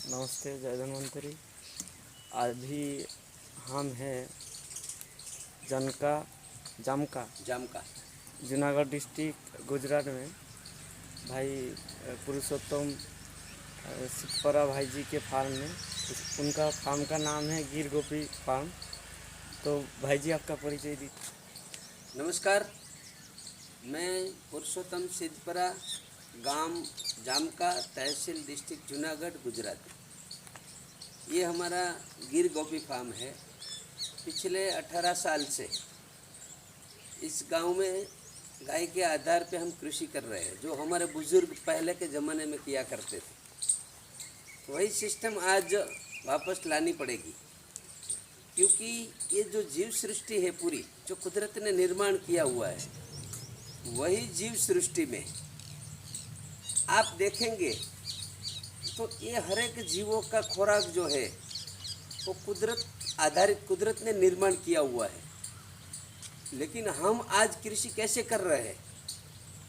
नमस्ते, जय धन्वंतरी। अभी हम हैं जनका जामका जामका। जूनागढ़ डिस्ट्रिक्ट गुजरात में। भाई पुरुषोत्तम सिद्धपरा भाई जी के फार्म में। उनका फार्म का नाम है गिर गोपी फार्म। तो भाई जी आपका परिचय दी। नमस्कार, मैं पुरुषोत्तम सिद्धपरा, गांव जामका, तहसील डिस्ट्रिक्ट जूनागढ़ गुजरात। ये हमारा गिर गोपी फार्म है। पिछले 18 साल से इस गांव में गाय के आधार पे हम कृषि कर रहे हैं, जो हमारे बुजुर्ग पहले के ज़माने में किया करते थे। वही सिस्टम आज वापस लानी पड़ेगी, क्योंकि ये जो जीव सृष्टि है पूरी, जो कुदरत ने निर्माण किया हुआ है, वही जीव सृष्टि में आप देखेंगे तो ये हर एक जीवों का खुराक जो है वो कुदरत आधारित, कुदरत ने निर्माण किया हुआ है। लेकिन हम आज कृषि कैसे कर रहे हैं?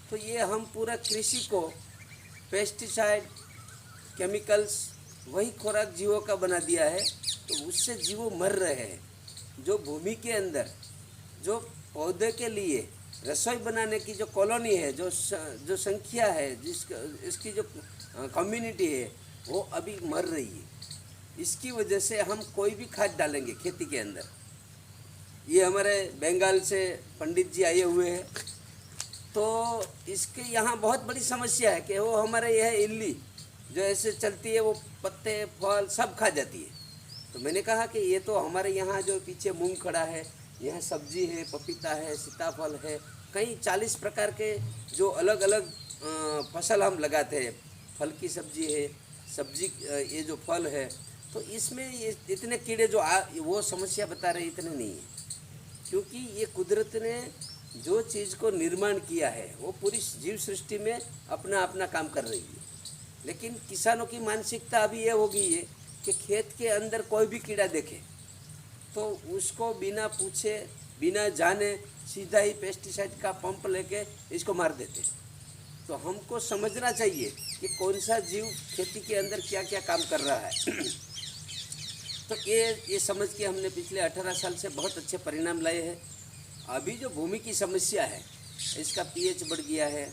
तो ये हम पूरा कृषि को पेस्टिसाइड, केमिकल्स, वही खुराक जीवों का बना दिया है, तो उससे जीवों मर रहे हैं। जो भूमि के अंदर जो पौधे के लिए रसोई बनाने की जो कॉलोनी है, जो संख्या है, इसकी जो कम्युनिटी है, वो अभी मर रही है। इसकी वजह से हम कोई भी खाद डालेंगे खेती के अंदर। ये हमारे बंगाल से पंडित जी आए हुए हैं, तो इसके यहाँ बहुत बड़ी समस्या है कि वो हमारे यह इल्ली जो ऐसे चलती है, वो पत्ते फल सब खा जाती है। तो मैंने कहा कि ये तो हमारे यहाँ जो पीछे मूंग खड़ा है, यहाँ सब्जी है, पपीता है, सीताफल है, कई 40 प्रकार के जो अलग अलग फसल हम लगाते हैं। फल की सब्जी है, ये जो फल है, तो इसमें ये इतने कीड़े जो वो समस्या बता रहे इतने नहीं है, क्योंकि ये कुदरत ने जो चीज़ को निर्माण किया है वो पूरी जीव सृष्टि में अपना अपना काम कर रही है। लेकिन किसानों की मानसिकता अभी ये हो गई है कि खेत के अंदर कोई भी कीड़ा देखे तो उसको बिना पूछे, बिना जाने सीधा ही पेस्टिसाइड का पंप लेके इसको मार देते। तो हमको समझना चाहिए कि कौन सा जीव खेती के अंदर क्या क्या काम कर रहा है। तो ये समझ के हमने पिछले 18 साल से बहुत अच्छे परिणाम लाए हैं। अभी जो भूमि की समस्या है, इसका पीएच बढ़ गया है,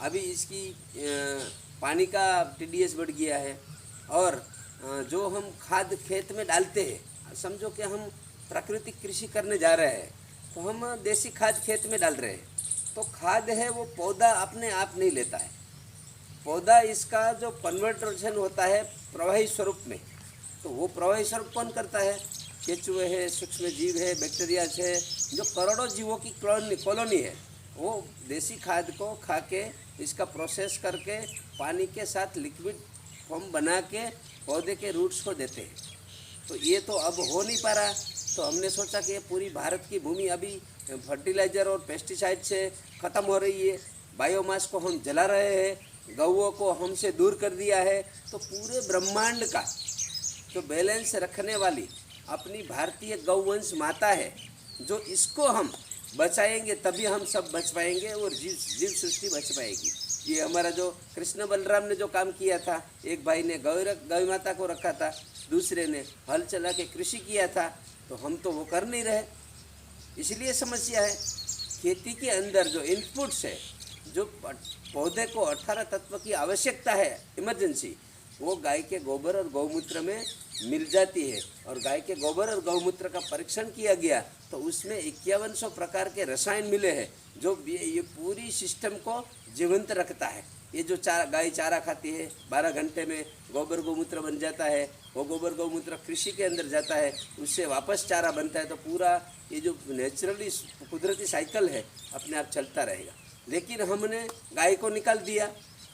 अभी इसकी पानी का टीडीएस बढ़ गया है, और जो हम खाद खेत में डालते हैं, समझो कि हम प्राकृतिक कृषि करने जा रहे हैं, तो हम देसी खाद खेत में डाल रहे हैं। तो खाद है वो पौधा अपने आप नहीं लेता है। पौधा इसका जो कन्वर्टेशन होता है प्रवाही स्वरूप में, तो वो प्रवाही स्वरूप कौन करता है? केचुए है, सूक्ष्म जीव है, बैक्टीरिया है, जो करोड़ों जीवों की कॉलोनी है। वो देसी खाद को खा के, इसका प्रोसेस करके, पानी के साथ लिक्विड फॉर्म बना के पौधे के रूट्स को देते हैं। तो ये तो अब हो नहीं पा रहा। तो हमने सोचा कि पूरी भारत की भूमि अभी फर्टिलाइज़र और पेस्टिसाइड से ख़त्म हो रही है, बायोमास को हम जला रहे हैं, गौओं को हमसे दूर कर दिया है। तो पूरे ब्रह्मांड का जो बैलेंस रखने वाली अपनी भारतीय गौवंश माता है, जो इसको हम बचाएंगे तभी हम सब बच पाएंगे और जीव सृष्टि बच पाएगी। ये हमारा जो कृष्ण बलराम ने जो काम किया था, एक भाई ने गौ माता को रखा था, दूसरे ने हल चला के कृषि किया था, तो हम तो वो कर नहीं रहे। इसलिए समस्या है। खेती के अंदर जो इनपुट्स है, जो पौधे को 18 तत्व की आवश्यकता है इमरजेंसी, वो गाय के गोबर और गौमूत्र में मिल जाती है। और गाय के गोबर और गौमूत्र का परीक्षण किया गया तो उसमें 5100 प्रकार के रसायन मिले हैं, जो ये पूरी सिस्टम को जीवंत रखता है। ये जो गाय चारा खाती है, 12 घंटे में गोबर गौमूत्र बन जाता है। वो गोबर गौमूत्र कृषि के अंदर जाता है, उससे वापस चारा बनता है। तो पूरा ये जो नेचुरली कुदरती साइकिल है अपने आप चलता रहेगा। लेकिन हमने गाय को निकाल दिया,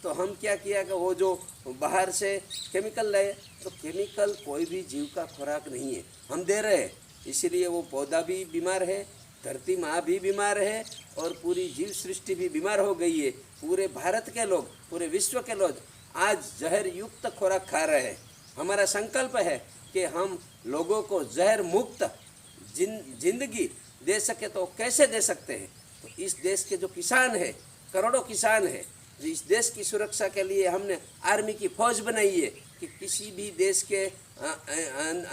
तो हम क्या किया कि वो जो बाहर से केमिकल लाए, तो केमिकल कोई भी जीव का खुराक नहीं है, हम दे रहे हैं। इसलिए वो पौधा भी बीमार है, धरती माँ भी बीमार है, और पूरी जीव सृष्टि भी बीमार हो गई है। पूरे भारत के लोग, पूरे विश्व के लोग आज जहर युक्त खुराक खा रहे हैं। हमारा संकल्प है कि हम लोगों को जहर मुक्त जिंदगी दे सके, तो कैसे दे सकते हैं? तो इस देश के जो किसान है, करोड़ों किसान है, जो इस देश की सुरक्षा के लिए हमने आर्मी की फौज बनाई है कि किसी भी देश के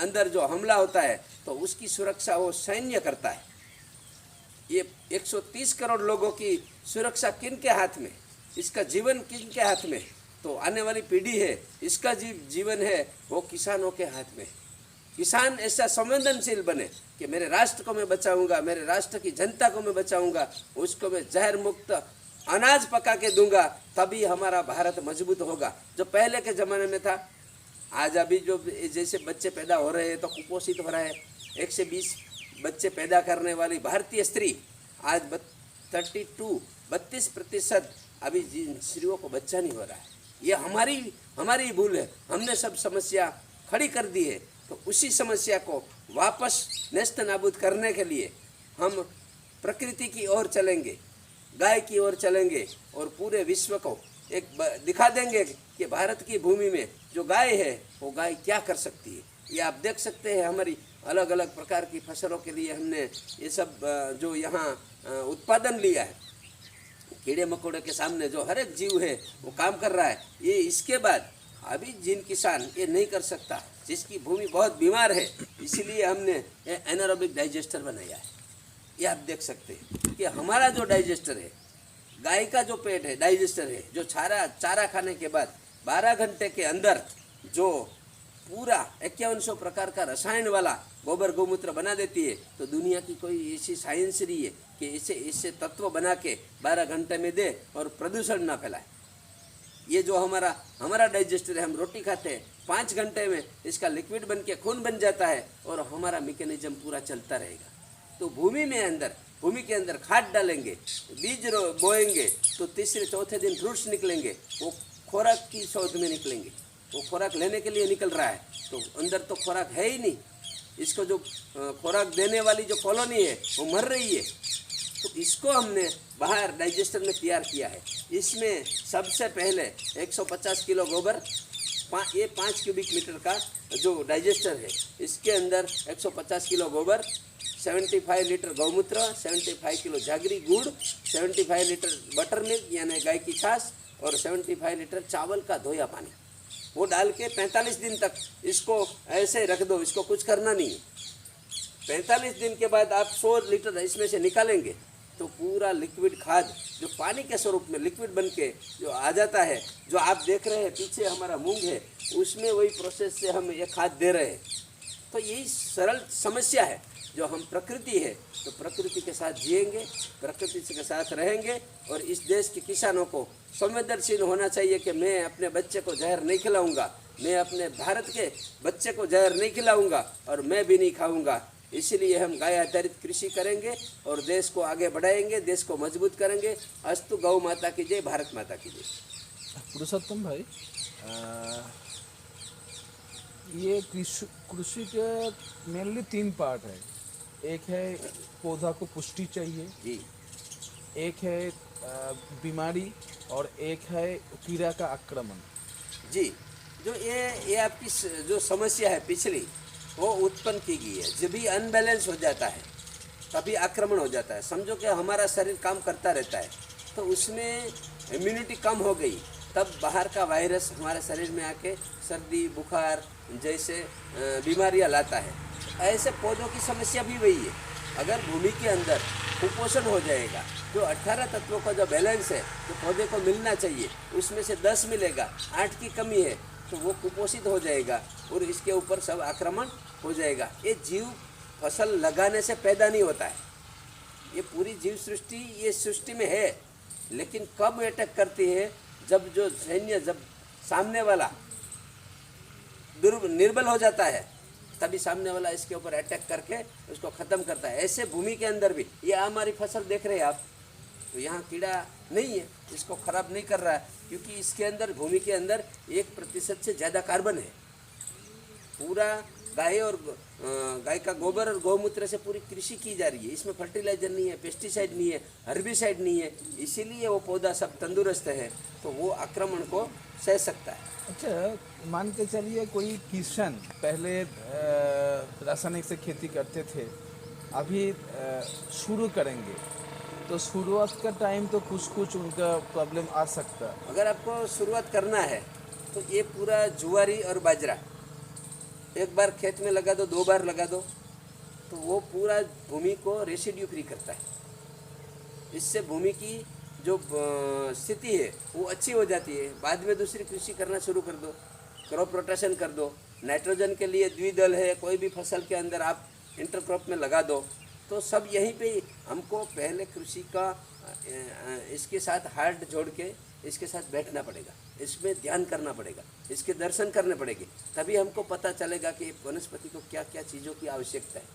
अंदर जो हमला होता है तो उसकी सुरक्षा वो सैन्य करता है। ये 130 करोड़ लोगों की सुरक्षा किन के हाथ में, इसका जीवन किन के हाथ में, तो आने वाली पीढ़ी है, इसका जीवन है वो किसानों के हाथ में। किसान ऐसा संवेदनशील बने कि मेरे राष्ट्र को मैं बचाऊंगा, मेरे राष्ट्र की जनता को मैं बचाऊंगा, उसको मैं जहर मुक्त अनाज पका के दूंगा, तभी हमारा भारत मजबूत होगा। जो पहले के ज़माने में था, आज अभी जो जैसे बच्चे पैदा हो रहे हैं तो कुपोषित हो रहा है। 120 बच्चे पैदा करने वाली भारतीय स्त्री आज 32% अभी जिन स्त्रियों को बच्चा नहीं हो रहा है। ये हमारी भूल है, हमने सब समस्या खड़ी कर दी है। तो उसी समस्या को वापस नेस्त नाबूद करने के लिए हम प्रकृति की ओर चलेंगे, गाय की ओर चलेंगे और पूरे विश्व को एक दिखा देंगे कि भारत की भूमि में जो गाय है वो गाय क्या कर सकती है। ये आप देख सकते हैं, हमारी अलग अलग प्रकार की फसलों के लिए हमने ये सब जो यहाँ उत्पादन लिया है, कीड़े मकोड़े के सामने जो हर एक जीव है वो काम कर रहा है। ये इसके बाद अभी जिन किसान ये नहीं कर सकता, जिसकी भूमि बहुत बीमार है, इसीलिए हमने एनारोबिक डाइजेस्टर बनाया है। ये आप देख सकते हैं कि हमारा जो डाइजेस्टर है, गाय का जो पेट है डाइजेस्टर है, जो चारा खाने के बाद 12 घंटे के अंदर जो पूरा 5100 प्रकार का रसायन वाला गोबर गौमूत्र बना देती है, तो दुनिया की कोई ऐसी साइंस नहीं है कि इससे तत्व बना के 12 घंटे में दे और प्रदूषण ना फैलाए। ये जो हमारा डाइजेस्टर है, हम रोटी खाते हैं, 5 घंटे में इसका लिक्विड बन के खून बन जाता है और हमारा मैकेनिज्म पूरा चलता रहेगा। तो भूमि के अंदर खाद डालेंगे, बीज बोएंगे, तो तीसरे चौथे दिन फ्रूट्स निकलेंगे। वो खुराक की शोध में निकलेंगे, वो खुराक लेने के लिए निकल रहा है, तो अंदर तो खुराक है ही नहीं। इसको जो खुराक देने वाली जो कॉलोनी है वो मर रही है। तो इसको हमने बाहर डाइजेस्टर में तैयार किया है। इसमें सबसे पहले 150 किलो गोबर, ये 5 क्यूबिक मीटर का जो डाइजेस्टर है, इसके अंदर 150 किलो गोबर, 75 लीटर गौमूत्र, 75 किलो जागरी गुड़, 75 लीटर बटर मिल्क यानी गाय की छाछ और 75 लीटर चावल का धोया पानी, वो डाल के 45 दिन तक इसको ऐसे रख दो। इसको कुछ करना नहीं है। 45 दिन के बाद आप 100 लीटर इसमें से निकालेंगे तो पूरा लिक्विड खाद जो पानी के स्वरूप में लिक्विड बन के जो आ जाता है, जो आप देख रहे हैं पीछे हमारा मूंग है, उसमें वही प्रोसेस से हम ये खाद दे रहे हैं। तो यही सरल समस्या है। जो हम प्रकृति है तो प्रकृति के साथ जिएंगे, प्रकृति के साथ रहेंगे और इस देश के किसानों को संवेदनशील होना चाहिए कि मैं अपने बच्चे को जहर नहीं खिलाऊंगा, मैं अपने भारत के बच्चे को जहर नहीं खिलाऊंगा और मैं भी नहीं खाऊंगा। इसलिए हम गाय आधारित कृषि करेंगे और देश को आगे बढ़ाएंगे, देश को मजबूत करेंगे। अस्तु गौ माता की जय, भारत माता की जय। पुरुषोत्तम भाई, ये कृषि के मेनली 3 पार्ट है। एक है पौधा को पुष्टि चाहिए जी, एक है बीमारी और एक है कीड़ा का आक्रमण। जी, जो ये आपकी जो समस्या है पिछली, वो उत्पन्न की गई है। जब भी अनबैलेंस हो जाता है तभी आक्रमण हो जाता है। समझो कि हमारा शरीर काम करता रहता है तो उसमें इम्यूनिटी कम हो गई, तब बाहर का वायरस हमारे शरीर में आके सर्दी बुखार जैसे बीमारियां लाता है। ऐसे पौधों की समस्या भी वही है। अगर भूमि के अंदर कुपोषण हो जाएगा, जो 18 तत्वों का जो बैलेंस है जो पौधे को मिलना चाहिए उसमें से 10 मिलेगा, 8 की कमी है, तो वो कुपोषित हो जाएगा और इसके ऊपर सब आक्रमण हो जाएगा। ये जीव फसल लगाने से पैदा नहीं होता है, ये पूरी जीव सृष्टि ये सृष्टि में है, लेकिन कब अटैक करती है, जब सामने वाला निर्बल हो जाता है तभी सामने वाला इसके ऊपर अटैक करके उसको ख़त्म करता है। ऐसे भूमि के अंदर भी ये हमारी फसल देख रहे हैं आप, तो यहाँ कीड़ा नहीं है, इसको ख़राब नहीं कर रहा है, क्योंकि इसके अंदर भूमि के अंदर 1% से ज़्यादा कार्बन है। पूरा गाय का गोबर और गौमूत्र से पूरी कृषि की जा रही है। इसमें फर्टिलाइजर नहीं है, पेस्टिसाइड नहीं है, हर्बिसाइड नहीं है, इसीलिए वो पौधा सब तंदुरुस्त है, तो वो आक्रमण को सह सकता है। अच्छा, मान के चलिए कोई किसान पहले रासायनिक से खेती करते थे, अभी शुरू करेंगे तो शुरुआत का टाइम तो कुछ कुछ उनका प्रॉब्लम आ सकता है। अगर आपको शुरुआत करना है तो ये पूरा जुआरी और बाजरा एक बार खेत में लगा दो, 2 बार लगा दो, तो वो पूरा भूमि को रेसिड्यू फ्री करता है। इससे भूमि की जो स्थिति है वो अच्छी हो जाती है। बाद में दूसरी कृषि करना शुरू कर दो, क्रॉप रोटेशन कर दो। नाइट्रोजन के लिए द्विदल है, कोई भी फसल के अंदर आप इंटरक्रॉप में लगा दो। तो सब यहीं पे ही हमको पहले कृषि का इसके साथ हार्ट जोड़ के इसके साथ बैठना पड़ेगा, इसमें ध्यान करना पड़ेगा, इसके दर्शन करने पड़ेंगे, तभी हमको पता चलेगा कि वनस्पति को क्या क्या चीज़ों की आवश्यकता है।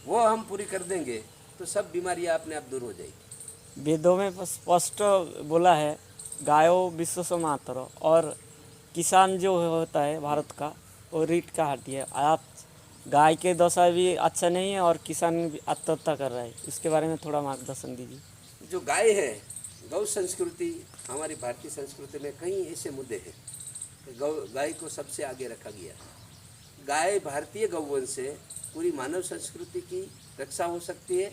वो हम पूरी कर देंगे तो सब बीमारियां अपने आप दूर हो जाएगी। वेदों में स्पष्ट बोला है गायो विश्व से मातर, और किसान जो होता है भारत का वो रीढ़ का हड्डी है। आप गाय के दशा भी अच्छा नहीं है और किसान भी आत्महत्या कर रहा है, इसके बारे में थोड़ा मार्गदर्शन दीजिए। जो गाय है, गौ संस्कृति, हमारी भारतीय संस्कृति में कई ऐसे मुद्दे हैं कि गाय को सबसे आगे रखा गया। गाय भारतीय गौवंश से पूरी मानव संस्कृति की रक्षा हो सकती है।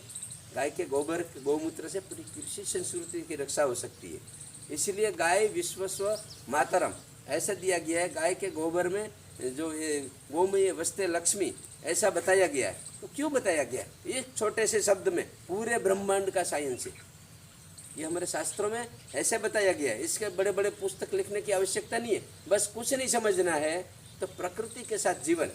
गाय के गोबर गौमूत्र से पूरी कृषि संस्कृति की रक्षा हो सकती है। इसलिए गाय विश्वस्व मातरम ऐसा दिया गया है। गाय के गोबर में जो ये गोमय वस्ते लक्ष्मी ऐसा बताया गया है। तो क्यों बताया गया है? एक छोटे से शब्द में पूरे ब्रह्मांड का साइंस है। ये हमारे शास्त्रों में ऐसे बताया गया है। इसके बड़े बड़े पुस्तक लिखने की आवश्यकता नहीं है। बस कुछ नहीं समझना है तो प्रकृति के साथ जीवन,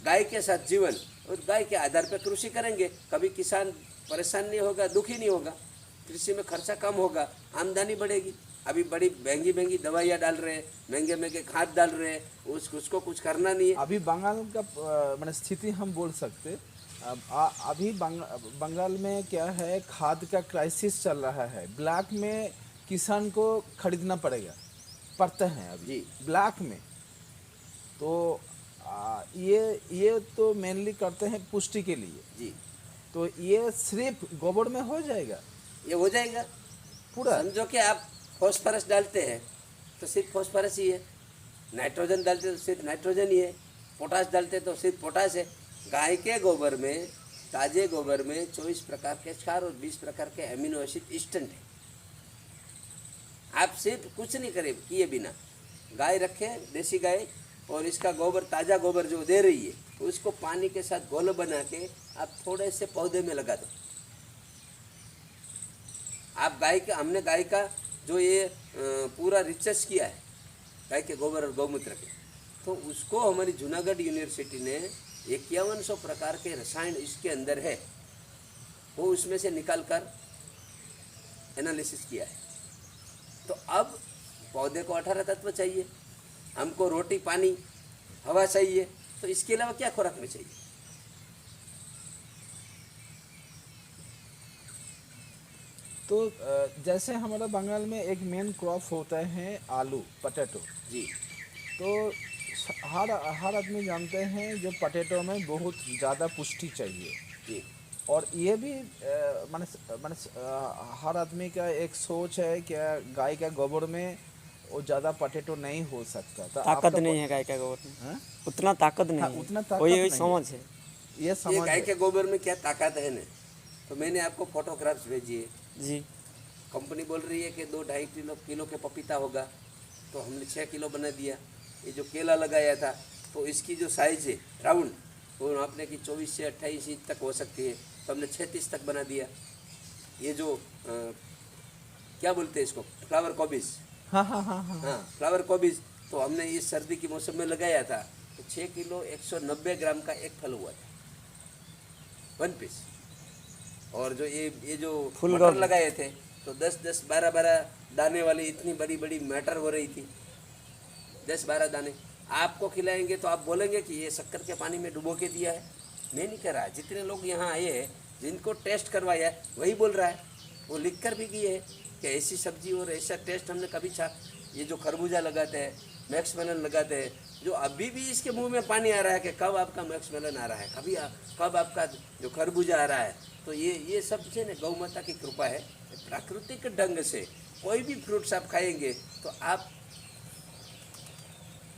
गाय के साथ जीवन, और गाय के आधार पर कृषि करेंगे, कभी किसान परेशान नहीं होगा, दुखी नहीं होगा, कृषि में खर्चा कम होगा, आमदनी बढ़ेगी। अभी बड़ी महंगी महंगी दवाइयाँ डाल रहे हैं, महंगे महंगे खाद डाल रहे हैं, उसको कुछ करना नहीं है। अभी बंगाल का मैंने स्थिति हम बोल सकते। अभी बंगाल में क्या है, खाद का क्राइसिस चल रहा है। ब्लैक में किसान को खरीदना पड़ता है अभी जी। ब्लैक में। तो ये तो मेनली करते हैं पुष्टि के लिए। जी, तो ये सिर्फ गोबर में हो जाएगा ये हो जाएगा पूरा। समझो कि आप फॉस्फोरस डालते हैं तो सिर्फ फॉस्फोरस ही है, नाइट्रोजन डालते तो सिर्फ नाइट्रोजन ही है, पोटास डालते तो सिर्फ पोटास है। गाय के गोबर में, ताजे गोबर में 24 प्रकार के क्षार और 20 प्रकार के एमिनो एसिड इंस्टेंट है। आप सिर्फ कुछ नहीं करें किए बिना गाय रखें, देसी गाय, और इसका गोबर, ताज़ा गोबर जो दे रही है, उसको पानी के साथ घोल बना के आप थोड़े से पौधे में लगा दो। आप हमने गाय का जो ये पूरा रिसर्च किया है गाय के गोबर और गौमूत्र के, तो उसको हमारी जूनागढ़ यूनिवर्सिटी ने 5100 प्रकार के रसायन इसके अंदर है, वो उसमें से निकाल कर एनालिसिस किया है। तो अब पौधे को 18 तत्व चाहिए, हमको रोटी पानी हवा चाहिए, तो इसके अलावा क्या खुराक में चाहिए? तो जैसे हमारा बंगाल में एक मेन क्रॉप होता है आलू, पटेटो जी तो हर आदमी जानते हैं जो पटेटो में बहुत ज़्यादा पुष्टि चाहिए। जी और ये भी माने हर आदमी का एक सोच है कि गाय का गोबर में वो ज़्यादा पटेटो नहीं हो सकता। तो ताकत नहीं है गाय का गोबर में, हाँ? उतना ताकत नहीं हाँ, है, उतना ताकत वही नहीं समझ है। ये ये समझ गाय है। के गोबर में क्या ताकत है ना, तो मैंने आपको फोटोग्राफ्स भेजी है। जी। कंपनी बोल रही है कि 2-2.5 किलो के पपीता होगा, तो हमने 6 किलो बना दिया। ये जो केला लगाया था, तो इसकी जो साइज़ है राउंड, वो नापने की 24 से 28 इंच तक हो सकती है, तो हमने 36 तक बना दिया। ये जो क्या बोलते हैं इसको, फ्लावर कॉबीज, हाँ हाँ हाँ हाँ हाँ फ्लावर कॉबीज, तो हमने इस सर्दी के मौसम में लगाया था। तो 6 किलो 190 ग्राम का एक फल हुआ था, 1 पीस। और जो ये जो फूल मटर गोभी लगाए थे, तो 10-10, 12-12 दाने वाली इतनी बड़ी बड़ी मटर हो रही थी, 10-12 दाने। आपको खिलाएंगे तो आप बोलेंगे कि ये शक्कर के पानी में डुबो के दिया है। मैं नहीं कह रहा, जितने लोग यहाँ आए हैं, जिनको टेस्ट करवाया है, वही बोल रहा है। वो लिख कर भी किए है कि ऐसी सब्जी और ऐसा टेस्ट हमने कभी ये जो खरबूजा लगाते हैं, मैक्स मेलन लगाते हैं, जो अभी भी इसके मुंह में पानी आ रहा है कि कब आपका मैक्स मेलन आ रहा है, कब आपका जो खरबूजा आ रहा है। तो ये सब से ना गौ माता की कृपा है। प्राकृतिक ढंग से कोई भी फ्रूट्स आप खाएंगे तो आप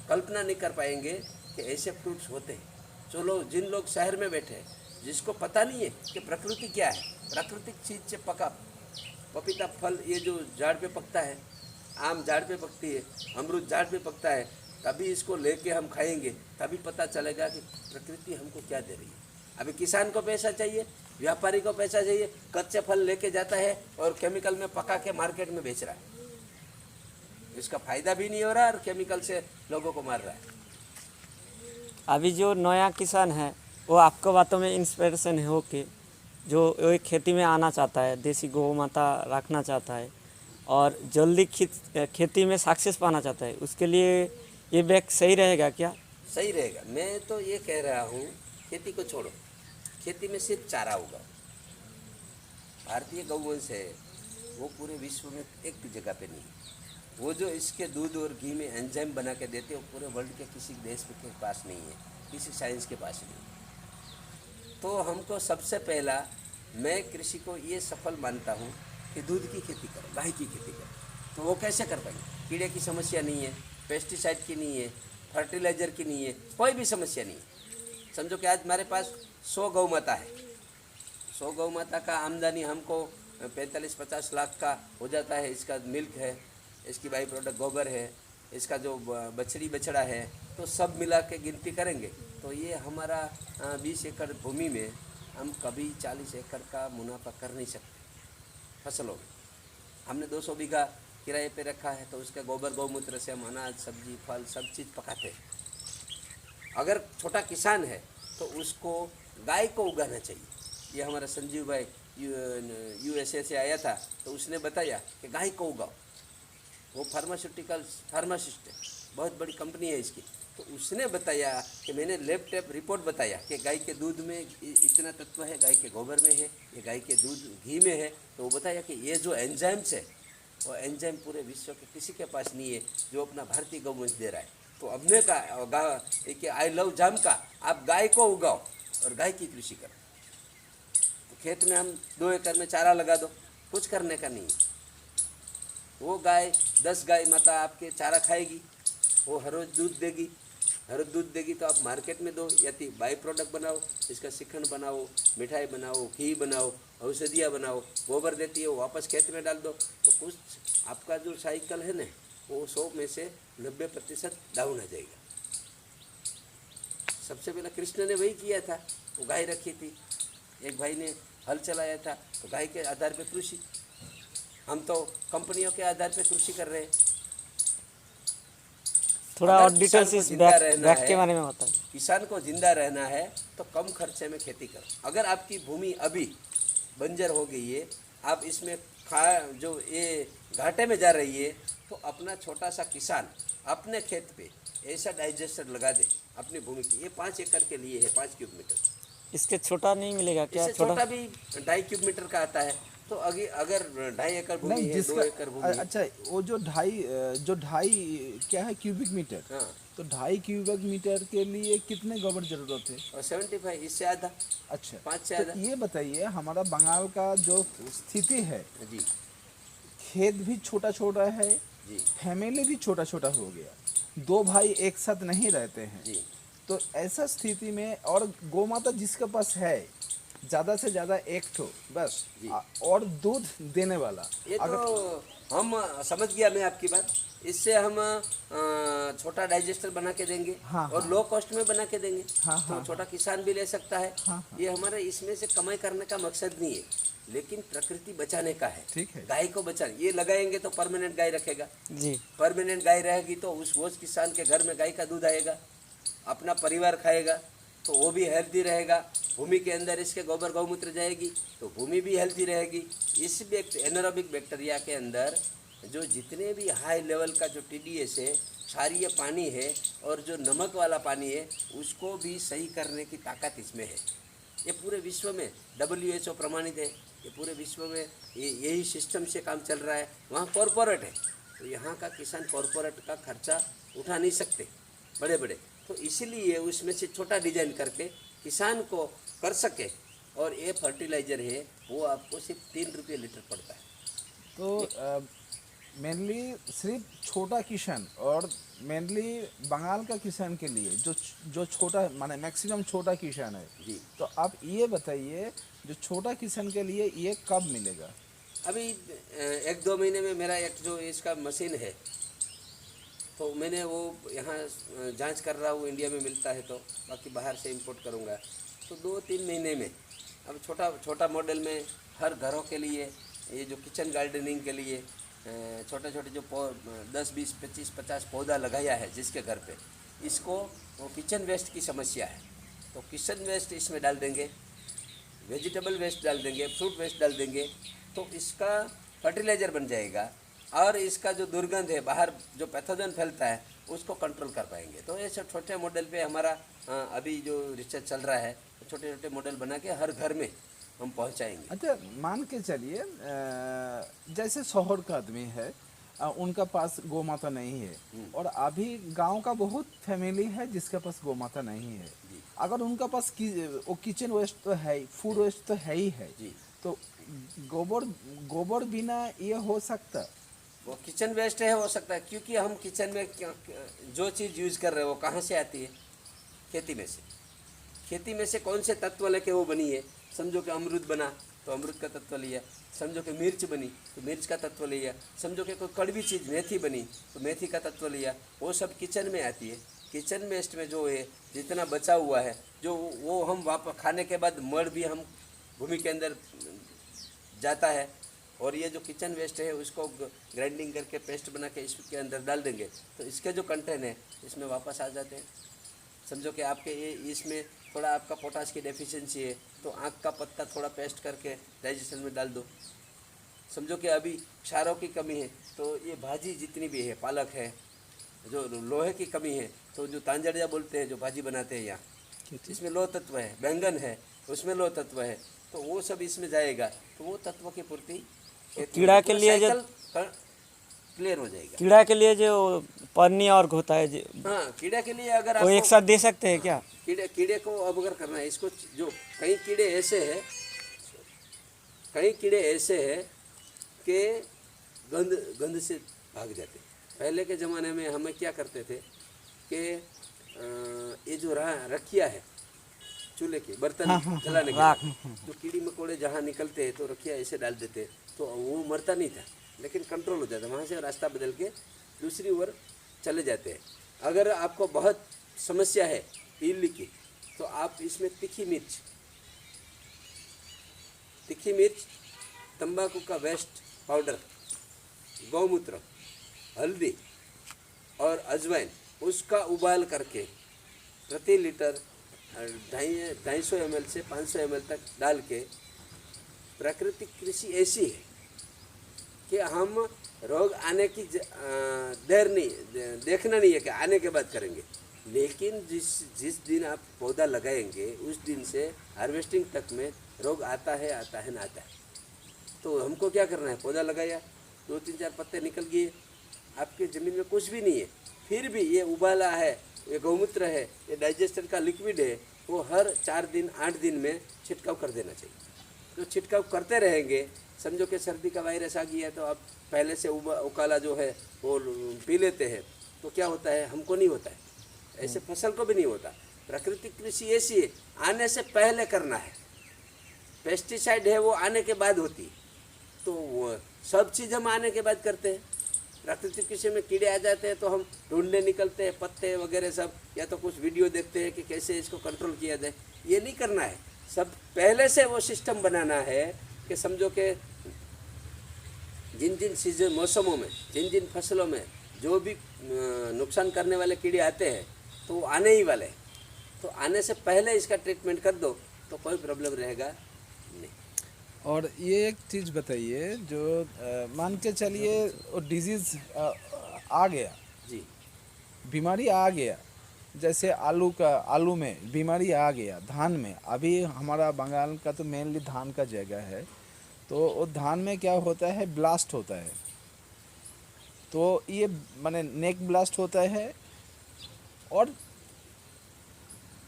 कल्पना नहीं कर पाएंगे कि ऐसे फ्रूट्स होते हैं। चलो, जिन लोग शहर में बैठे हैं, जिसको पता नहीं है कि प्रकृति क्या है, प्राकृतिक चीज से पका पपीता फल, ये जो झाड़ पे पकता है, आम झाड़ पे पकती है, अमरूद झाड़ पे पकता है, तभी इसको लेके हम खाएंगे, तभी पता चलेगा कि प्रकृति हमको क्या दे रही है। अभी किसान को पैसा चाहिए, व्यापारी को पैसा चाहिए, कच्चे फल लेके जाता है और केमिकल में पका के मार्केट में बेच रहा है, इसका फायदा भी नहीं हो रहा और केमिकल से लोगों को मार रहा है। अभी जो नया किसान है वो आपको बातों में इंस्पिरेशन हो के जो एक खेती में आना चाहता है, देसी गौ माता रखना चाहता है और जल्दी खेती में सक्सेस पाना चाहता है, उसके लिए ये बैग सही रहेगा क्या? सही रहेगा। मैं तो ये कह रहा हूँ, खेती को छोड़ो, खेती में सिर्फ चारा होगा। भारतीय गौवंश है वो पूरे विश्व में एक भी जगह पे नहीं है। वो जो इसके दूध और घी में एंजाइम बना के देते हैं, वो पूरे वर्ल्ड के किसी देश के पास नहीं है, किसी साइंस के पास नहीं है। तो हमको सबसे पहला, मैं कृषि को ये सफल मानता हूँ कि दूध की खेती करो, गाय की खेती करो। तो वो कैसे कर पाएंगे? कीड़े की समस्या नहीं है, पेस्टिसाइड की नहीं है, फर्टिलाइज़र की नहीं है, कोई भी समस्या नहीं है। समझो कि आज हमारे पास 100 गौ माता है, 100 गौ माता का आमदनी हमको 45-50 लाख का हो जाता है। इसका मिल्क है, इसकी बाई प्रोडक्ट गोबर है, इसका जो बछड़ी बछड़ा है, तो सब मिला के गिनती करेंगे तो ये हमारा 20 एकड़ भूमि में हम कभी 40 एकड़ का मुनाफा कर नहीं सकते फसलों में। हमने 200 बीघा किराए पे रखा है, तो उसके गोबर गौमूत्र से हम अनाज, सब्जी, फल सब चीज़ पकाते हैं। अगर छोटा किसान है तो उसको गाय को उगाना चाहिए। ये हमारा संजीव भाई USA से आया था, तो उसने बताया कि गाय को उगाओ। वो फार्मासिस्ट है, बहुत बड़ी कंपनी है इसकी। तो उसने बताया कि मैंने लैब टेप रिपोर्ट बताया कि गाय के दूध में इतना तत्व है, गाय के गोबर में है, ये गाय के दूध घी में है। तो वो बताया कि ये जो एंजाइम्स है, वो एंजाइम पूरे विश्व के किसी के पास नहीं है जो अपना भारतीय गौवंश दे रहा है। तो हमने कहा कि आई लव जाम का, आप गाय को उगाओ और गाय की कृषि करो। तो खेत में हम 2 एकड़ में चारा लगा दो, कुछ करने का नहीं है। वो गाय 10 गाय माता आपके चारा खाएगी, वो हर रोज़ दूध देगी, हर रोज़ दूध देगी तो आप मार्केट में दो, या तो बाई प्रोडक्ट बनाओ, इसका शिखंड बनाओ, मिठाई बनाओ, घी बनाओ, औषधियाँ बनाओ, गोबर देती है वो वापस खेत में डाल दो। तो कुछ आपका जो साइकिल है ना, वो 100 में से 90% डाउन आ जाएगा। सबसे पहले कृष्ण ने वही किया था, वो गाय रखी थी, एक भाई ने हल चलाया था, तो गाय के आधार पर कृषि। हम तो कंपनियों के आधार पे कृषि कर रहे हैं। थोड़ा और डिटेल से इस बैग के बारे में बताइए। किसान को जिंदा रहना है तो कम खर्चे में खेती करो। अगर आपकी भूमि अभी बंजर हो गई है, आप इसमें जो ये घाटे में जा रही है, तो अपना छोटा सा किसान अपने खेत पे ऐसा डाइजेस्टर लगा दे अपनी भूमि की। ये 5 एकड़ के लिए है, 5 क्यूब मीटर। इसके छोटा नहीं मिलेगा क्या? इससे छोटा भी 2.5 क्यूब मीटर का आता है। तो अगर 2.5 एकड़ भूमि है, 2 एकड़ भूमि है। अच्छा, वो जो ढाई क्या है क्यूबिक मीटर, हाँ, तो 2.5 क्यूबिक मीटर के लिए कितने गोबर जरूरत है? और 75 इससे आधा। अच्छा, 5 से तो आधा। ये बताइए, हमारा बंगाल का जो स्थिति है, जी खेत भी छोटा छोटा है, जी फैमिली भी छोटा छोटा हो गया, 2 भाई एक साथ नहीं रहते हैं। जी तो ऐसा स्थिति में, और गौ माता जिसके पास है ज़्यादा से ज़्यादा एक ठो बस, जी। और दूध देने वाला, ये तो हम समझ गया मैं आपकी बात। इससे हम छोटा डाइजेस्टर बना के देंगे। हाँ, और हाँ। लो कॉस्ट में बना के देंगे। हाँ, तो हाँ, छोटा किसान भी ले सकता है। हाँ, हाँ। ये हमारे इसमें से कमाई करने का मकसद नहीं है, लेकिन प्रकृति बचाने का है। ठीक है। गाय को बचाने ये लगाएंगे तो परमानेंट गाय रखेगा। जी, परमानेंट गाय रहेगी तो वो किसान के घर में गाय का दूध आएगा, अपना परिवार खाएगा, तो वो भी हेल्दी रहेगा। भूमि के अंदर इसके गोबर गौमूत्र जाएगी तो भूमि भी हेल्दी रहेगी। इस एनारोबिक बैक्टीरिया के अंदर जो जितने भी हाई लेवल का जो TDS है, क्षारीय पानी है, और जो नमक वाला पानी है, उसको भी सही करने की ताकत इसमें है। ये पूरे विश्व में WHO प्रमाणित है। ये पूरे विश्व में यही सिस्टम से काम चल रहा है। वहाँ कॉरपोरेट है, तो यहाँ का किसान कॉरपोरेट का खर्चा उठा नहीं सकते बड़े बड़े। तो इसीलिए उसमें से छोटा डिजाइन करके किसान को कर सके। और ये फर्टिलाइज़र है, वो आपको सिर्फ 3 रुपये लीटर पड़ता है। तो मेनली सिर्फ छोटा किसान और मेनली बंगाल का किसान के लिए जो छोटा माने मैक्सिमम छोटा किसान है, जी। तो आप ये बताइए जो छोटा किसान के लिए ये कब मिलेगा? अभी 1-2 महीने में मेरा एक जो इसका मशीन है, तो मैंने वो यहाँ जांच कर रहा हूँ, इंडिया में मिलता है तो, बाकी बाहर से इंपोर्ट करूँगा। तो 2-3 महीने में अब छोटा छोटा मॉडल में हर घरों के लिए, ये जो किचन गार्डनिंग के लिए छोटे छोटे जो 10, 20, 25, 50 पौधा लगाया है जिसके घर पे, इसको वो किचन वेस्ट की समस्या है, तो किचन वेस्ट इसमें डाल देंगे, वेजिटेबल वेस्ट डाल देंगे, फ्रूट वेस्ट डाल देंगे, तो इसका फर्टिलाइज़र बन जाएगा और इसका जो दुर्गंध है, बाहर जो पैथोजन फैलता है, उसको कंट्रोल कर पाएंगे। तो ऐसे छोटे मॉडल पे हमारा अभी जो रिसर्च चल रहा है, छोटे छोटे मॉडल बना के हर घर में हम पहुंचाएंगे। अच्छा, मान के चलिए जैसे शहर का आदमी है, उनका पास गौ माता नहीं है, और अभी गांव का बहुत फैमिली है जिसके पास गौ माता नहीं है। जी। अगर उनका पास वो किचन वेस्ट तो है, फूड वेस्ट तो है ही है, जी। तो गोबर गोबर बिना ये हो सकता? वो किचन वेस्ट है, हो सकता है, क्योंकि हम किचन में जो चीज़ यूज़ कर रहे हैं वो कहाँ से आती है? खेती में से। खेती में से कौन से तत्व लेके वो बनी है? समझो कि अमरूद बना तो अमरूद का तत्व लिया, समझो कि मिर्च बनी तो मिर्च का तत्व लिया, समझो कि कोई कड़वी चीज़ मेथी बनी तो मेथी का तत्व लिया, वो सब किचन में आती है। किचन वेस्ट में जो है जितना बचा हुआ है, जो वो हम वापस खाने के बाद मड़ भी हम भूमि के अंदर जाता है, और ये जो किचन वेस्ट है उसको ग्राइंडिंग करके पेस्ट बना के इसके अंदर डाल देंगे, तो इसके जो कंटेंट है इसमें वापस आ जाते हैं। समझो कि आपके ये इसमें थोड़ा आपका पोटाश की डेफिशिएंसी है, तो आँख का पत्ता थोड़ा पेस्ट करके डाइजेशन में डाल दो। समझो कि अभी क्षारों की कमी है, तो ये भाजी जितनी भी है, पालक है, जो लोहे की कमी है, तो जो तांजड़िया बोलते हैं जो भाजी बनाते हैं यहाँ, इसमें लोह तत्व है। बैंगन है, उसमें लोह तत्व है, तो वो सब इसमें जाएगा, तो वो तत्व की पूर्ति कीड़ा के लिए जो क्लियर हो जाएगा। कीड़ा के लिए जो पन्नी और होता है हाँ, कीड़ा के लिए अगर वो एक साथ दे सकते हैं क्या? कीड़े को अब अगर करना है इसको, जो कई कीड़े ऐसे हैं कि गंध से भाग जाते। पहले के ज़माने में हमें क्या करते थे कि ये जो रखिया है चूल्हे के बर्तन जलाने के, तो कीड़ी मकोड़े जहाँ निकलते हैं तो रखिया ऐसे डाल देते, तो वो मरता नहीं था, लेकिन कंट्रोल हो जाता, वहाँ से रास्ता बदल के दूसरी ओर चले जाते हैं। अगर आपको बहुत समस्या है पीली की, तो आप इसमें तीखी मिर्च, तंबाकू का वेस्ट पाउडर, गौमूत्र, हल्दी और अजवाइन, उसका उबाल करके प्रति लीटर 250 ml से 500 ml तक डाल के, प्राकृतिक कृषि ऐसी है कि हम रोग आने की देर नहीं देखना नहीं है कि आने के बाद करेंगे, लेकिन जिस दिन आप पौधा लगाएंगे उस दिन से हार्वेस्टिंग तक में रोग आता है ना आता है। तो हमको क्या करना है? पौधा लगाया, 2-3-4 पत्ते निकल गए, आपके ज़मीन में कुछ भी नहीं है, फिर भी ये उबाला है, ये गौमूत्र है, ये डाइजेस्टर का लिक्विड है, वो हर 4 दिन 8 दिन में छिड़काव कर देना चाहिए। तो छिड़काव करते रहेंगे। समझो कि सर्दी का वायरस आ गया है, तो आप पहले से उकाला जो है वो पी लेते हैं, तो क्या होता है? हमको नहीं होता है, ऐसे फसल को भी नहीं होता। प्राकृतिक कृषि ऐसी है, आने से पहले करना है। पेस्टिसाइड है वो आने के बाद होती है, तो वो सब चीज़ हम आने के बाद करते हैं। प्राकृतिक कृषि में कीड़े आ जाते हैं तो हम ढूंढने निकलते हैं, पत्ते वगैरह सब, या तो कुछ वीडियो देखते हैं कि कैसे इसको कंट्रोल किया जाए। ये नहीं करना है, सब पहले से वो सिस्टम बनाना है कि समझो कि जिन जिन सीजन मौसमों में, जिन जिन फसलों में जो भी नुकसान करने वाले कीड़े आते हैं तो वो आने ही वाले हैं, तो आने से पहले इसका ट्रीटमेंट कर दो तो कोई प्रॉब्लम रहेगा नहीं। और ये एक चीज़ बताइए, जो मान के चलिए वो डिजीज़ आ गया, जी, बीमारी आ गया, जैसे आलू में बीमारी आ गया, धान में, अभी हमारा बंगाल का तो मेनली धान का जगह है, तो वो धान में क्या होता है? ब्लास्ट होता है। तो ये माने नेक ब्लास्ट होता है और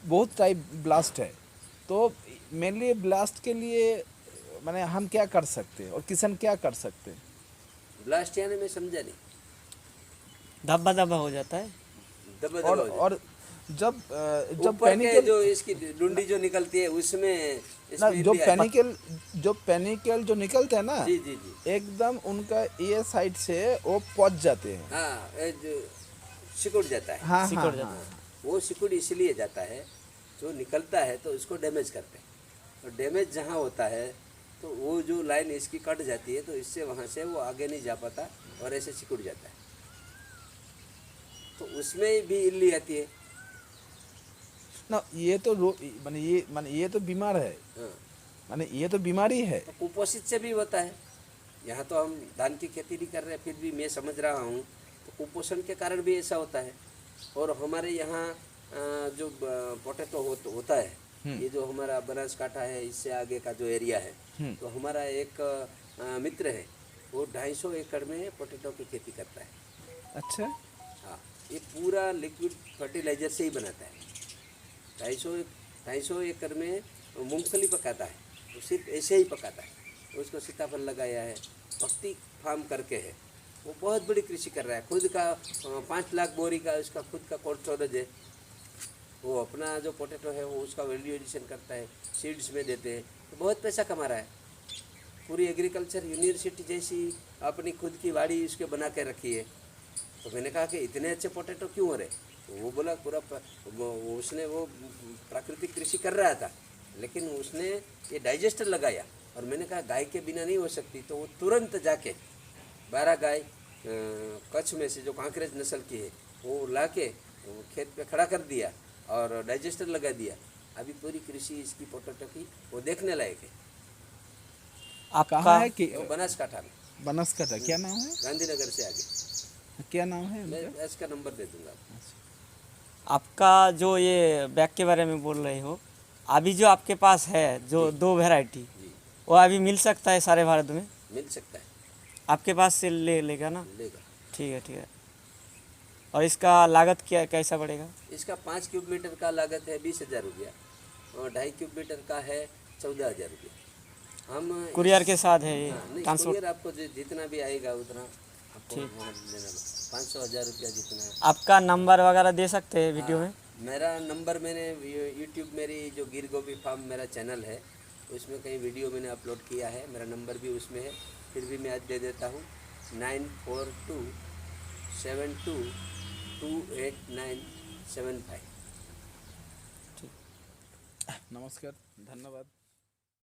बहुत टाइप ब्लास्ट है। तो मेनली ब्लास्ट के लिए माने हम क्या कर सकते हैं और किसान क्या कर सकते हैं? ब्लास्ट यानी मैं समझा नहीं। धब्बा धब्बा हो जाता है। दबा और दबा हो जाता है। और जब ऊपर के पेनिकल जो इसकी डुंडी जो निकलती है उसमें ना इसमें जो भी है। पेनिकल जो निकलते हैं ना, जी जी जी। एकदम उनका ये साइड से वो पच जाते हैं। हाँ, ये जो सिकुड़ जाता है। हाँ सिकुड़ हाँ जाता हाँ। वो सिकुड़ इसलिए जाता है, जो निकलता है तो उसको डैमेज करते हैं। और डैमेज जहाँ होता है तो वो जो लाइन इसकी कट जाती है, तो इससे वहाँ से वो आगे नहीं जा पाता और ऐसे सिकुड़ जाता है। तो उसमें भी इल्ली आती है। ना ये तो माने ये तो बीमार है, हाँ, माने ये तो बीमारी है। तो कुपोषित से भी होता है। यहाँ तो हम धान की खेती नहीं कर रहे, फिर भी मैं समझ रहा हूँ तो कुपोषण के कारण भी ऐसा होता है। और हमारे यहाँ जो पोटैटो होता है, ये जो हमारा बनासकांठा है, इससे आगे का जो एरिया है, तो हमारा एक मित्र है, वो 250 एकड़ में पोटैटो की खेती करता है। अच्छा, हाँ, ये पूरा लिक्विड फर्टिलाइजर से ही बनाता है। 250 एकड़ में मूंगफली पकाता है, वो सिर्फ ऐसे ही पकाता है। उसको सीताफल लगाया है, भक्ति फार्म करके है। वो बहुत बड़ी कृषि कर रहा है। खुद का 5 लाख बोरी का उसका खुद का कोल्ड स्टोरेज है। वो अपना जो पोटैटो है वो उसका वैल्यू एडिशन करता है, सीड्स में देते हैं, तो बहुत पैसा कमा रहा है। पूरी एग्रीकल्चर यूनिवर्सिटी जैसी अपनी खुद की वाड़ी उसके बना के रखी है। तो मैंने कहा कि इतने अच्छे पोटैटो क्यों हो रहे? तो वो बोला उसने वो प्राकृतिक कृषि कर रहा था, लेकिन उसने ये डाइजेस्टर लगाया। और मैंने कहा गाय के बिना नहीं हो सकती, तो वो तुरंत जाके 12 गाय कच्छ में से जो कांकरेज नस्ल की है वो ला के खेत पे खड़ा कर दिया और डाइजेस्टर लगा दिया। अभी पूरी कृषि इसकी पोटैटो की वो देखने लायक है। आपका कहाँ है कि वो बनासकांठा में, बनासकांठा? क्या नाम है? गांधीनगर से आगे। क्या नाम है मैं उनका? इसका नंबर दे दूंगा। आपका जो ये बैग के बारे में बोल रहे हो, अभी जो आपके पास है जो 2 वैरायटी, जी, वो अभी मिल सकता है सारे भारत में? मिल सकता है, आपके पास से ले लेगा ना? लेगा। ठीक है, ठीक है। और इसका लागत क्या कैसा पड़ेगा? इसका 5 क्यूब मीटर का लागत है 20,000 रुपया और 2.5 क्यूब मीटर का है 14,000 रुपया। हम कुरियर के साथ है ये हाँ, नहीं, ट्रांसपोर्ट? कुरियर आपको जितना भी आएगा उतना आपको ठीक। वहाँ लेना लो। 500,000 रुपया जितना है। आपका नंबर वगैरह दे सकते हैं वीडियो में? मेरा नंबर मैंने यूट्यूब, मेरी जो गिर गोभी फार्म मेरा चैनल है, उसमें कई वीडियो मैंने अपलोड किया है। मेरा नंबर भी उसमें है, फिर भी मैं आज दे देता हूँ। 9427228975। नमस्कार, धन्यवाद।